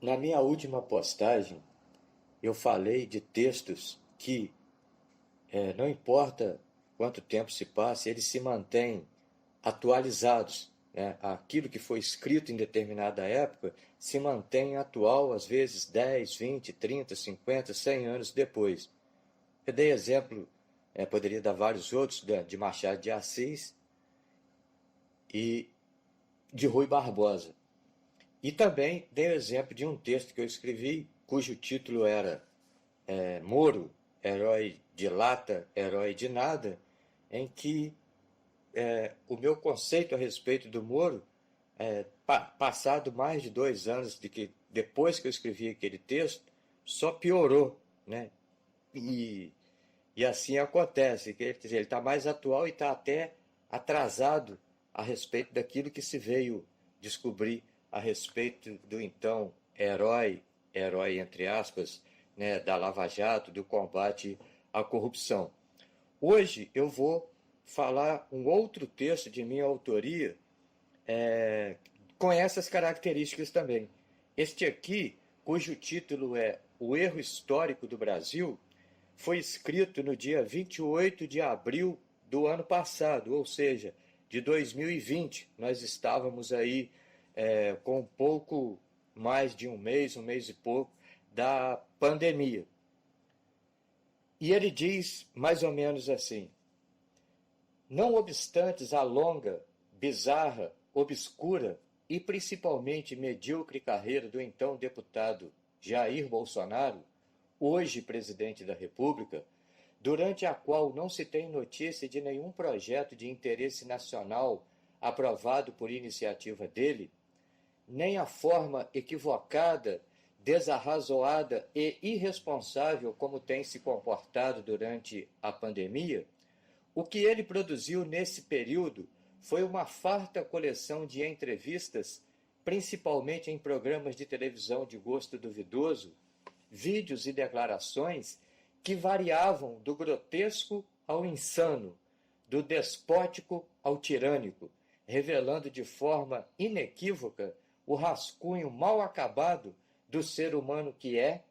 Na minha última postagem, eu falei de textos que, não importa quanto tempo se passe, eles se mantêm atualizados, né? Aquilo que foi escrito em determinada época se mantém atual, às vezes 10, 20, 30, 50, 100 anos depois. Eu dei exemplo, poderia dar vários outros, de Machado de Assis e de Rui Barbosa. E também dei o exemplo de um texto que eu escrevi, cujo título era Moro, herói de lata, herói de nada, em que o meu conceito a respeito do Moro, passado mais de 2 anos de que depois que eu escrevi aquele texto, só piorou, né? E, e assim acontece, quer dizer, ele está mais atual e está até atrasado a respeito daquilo que se veio descobrir a respeito do então herói entre aspas, né, da Lava Jato, do combate à corrupção. Hoje eu vou falar um outro texto de minha autoria com essas características também. Este aqui, cujo título é O Erro Histórico do Brasil, foi escrito no dia 28 de abril do ano passado, ou seja, de 2020. Nós estávamos aí com um pouco mais de um mês e pouco, da pandemia. E ele diz mais ou menos assim: não obstantes a longa, bizarra, obscura e principalmente medíocre carreira do então deputado Jair Bolsonaro, hoje presidente da República, durante a qual não se tem notícia de nenhum projeto de interesse nacional aprovado por iniciativa dele, nem a forma equivocada, desarrazoada e irresponsável como tem se comportado durante a pandemia, o que ele produziu nesse período foi uma farta coleção de entrevistas, principalmente em programas de televisão de gosto duvidoso, vídeos e declarações que variavam do grotesco ao insano, do despótico ao tirânico, revelando de forma inequívoca o rascunho mal acabado do ser humano que é,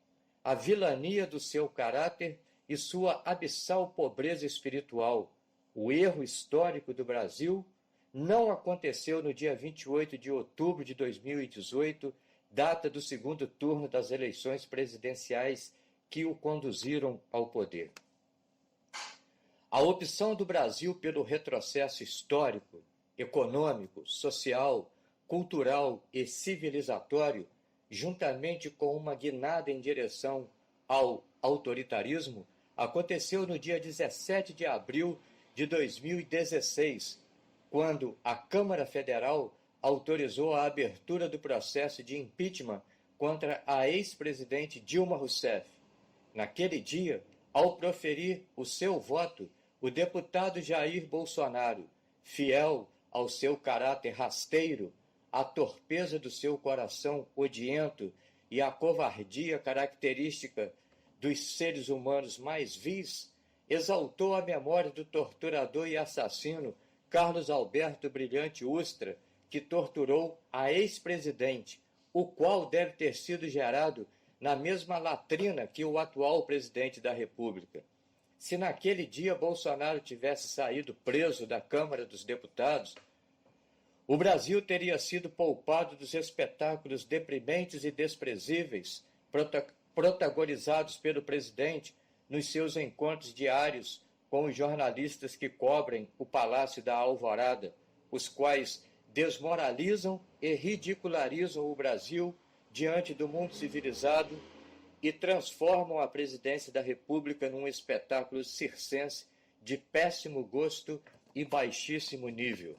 a vilania do seu caráter e sua abissal pobreza espiritual. O erro histórico do Brasil não aconteceu no dia 28 de outubro de 2018, data do segundo turno das eleições presidenciais que o conduziram ao poder. A opção do Brasil pelo retrocesso histórico, econômico, social, cultural e civilizatório, juntamente com uma guinada em direção ao autoritarismo, aconteceu no dia 17 de abril de 2016, quando a Câmara Federal autorizou a abertura do processo de impeachment contra a ex-presidente Dilma Rousseff. Naquele dia, ao proferir o seu voto, o deputado Jair Bolsonaro, fiel ao seu caráter rasteiro, à torpeza do seu coração odiento e à covardia característica dos seres humanos mais vis, exaltou a memória do torturador e assassino Carlos Alberto Brilhante Ustra, que torturou a ex-presidente, o qual deve ter sido gerado na mesma latrina que o atual presidente da República. Se naquele dia Bolsonaro tivesse saído preso da Câmara dos Deputados, o Brasil teria sido poupado dos espetáculos deprimentes e desprezíveis protagonizados pelo presidente nos seus encontros diários com os jornalistas que cobrem o Palácio da Alvorada, os quais desmoralizam e ridicularizam o Brasil diante do mundo civilizado e transformam a presidência da República num espetáculo circense de péssimo gosto e baixíssimo nível.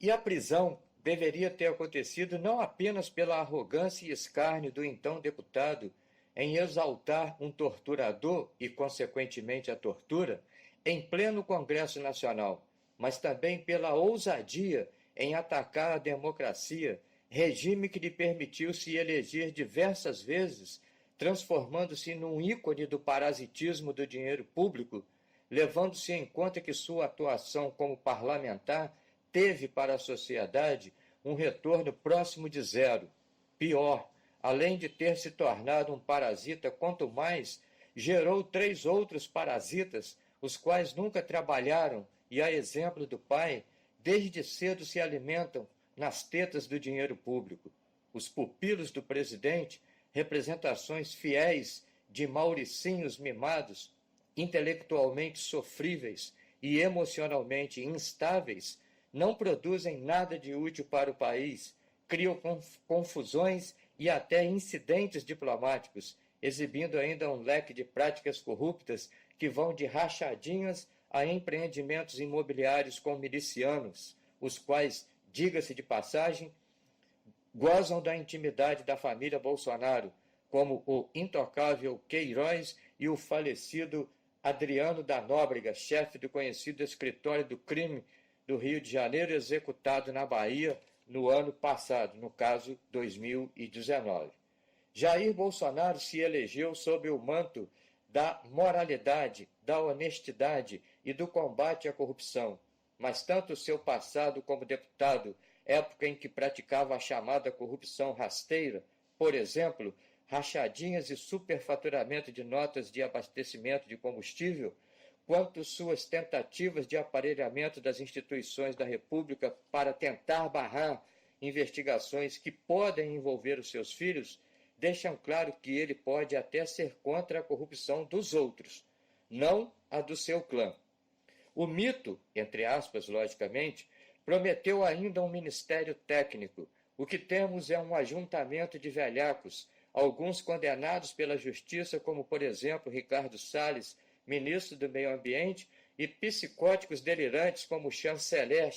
E a prisão deveria ter acontecido não apenas pela arrogância e escárnio do então deputado em exaltar um torturador e, consequentemente, a tortura em pleno Congresso Nacional, mas também pela ousadia em atacar a democracia, regime que lhe permitiu se eleger diversas vezes, transformando-se num ícone do parasitismo do dinheiro público, levando-se em conta que sua atuação como parlamentar teve para a sociedade um retorno próximo de zero. Pior, além de ter se tornado um parasita, quanto mais, gerou 3 outros parasitas, os quais nunca trabalharam e, a exemplo do pai, desde cedo se alimentam nas tetas do dinheiro público. Os pupilos do presidente, representações fiéis de mauricinhos mimados, intelectualmente sofríveis e emocionalmente instáveis, não produzem nada de útil para o país, criam confusões e até incidentes diplomáticos, exibindo ainda um leque de práticas corruptas que vão de rachadinhas a empreendimentos imobiliários com milicianos, os quais, diga-se de passagem, gozam da intimidade da família Bolsonaro, como o intocável Queiroz e o falecido Adriano da Nóbrega, chefe do conhecido escritório do crime do Rio de Janeiro, executado na Bahia no ano passado, no caso 2019. Jair Bolsonaro se elegeu sob o manto da moralidade, da honestidade e do combate à corrupção, mas tanto o seu passado como deputado, época em que praticava a chamada corrupção rasteira, por exemplo, rachadinhas e superfaturamento de notas de abastecimento de combustível, quanto suas tentativas de aparelhamento das instituições da República para tentar barrar investigações que podem envolver os seus filhos, deixam claro que ele pode até ser contra a corrupção dos outros, não a do seu clã. O mito, entre aspas, logicamente, prometeu ainda um ministério técnico. O que temos é um ajuntamento de velhacos, alguns condenados pela justiça, como, por exemplo, Ricardo Salles, ministro do Meio Ambiente, e psicóticos delirantes como o chanceler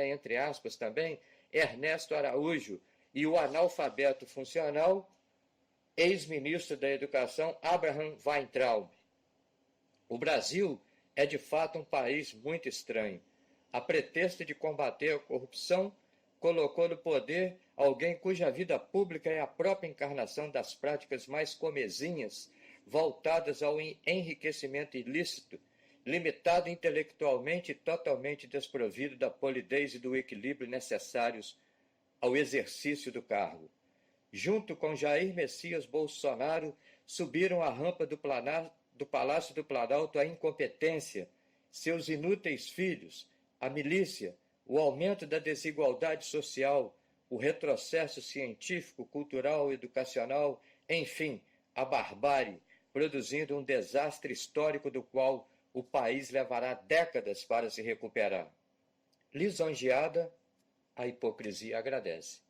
entre aspas também, Ernesto Araújo, e o analfabeto funcional, ex-ministro da Educação, Abraham Weintraub. O Brasil é de fato um país muito estranho. A pretexto de combater a corrupção, colocou no poder alguém cuja vida pública é a própria encarnação das práticas mais comezinhas, voltadas ao enriquecimento ilícito, limitado intelectualmente e totalmente desprovido da polidez e do equilíbrio necessários ao exercício do cargo. Junto com Jair Messias Bolsonaro, subiram a rampa do Palácio do Planalto a incompetência, seus inúteis filhos, a milícia, o aumento da desigualdade social, o retrocesso científico, cultural, educacional, enfim, a barbárie, produzindo um desastre histórico do qual o país levará décadas para se recuperar. Lisonjeada, a hipocrisia agradece.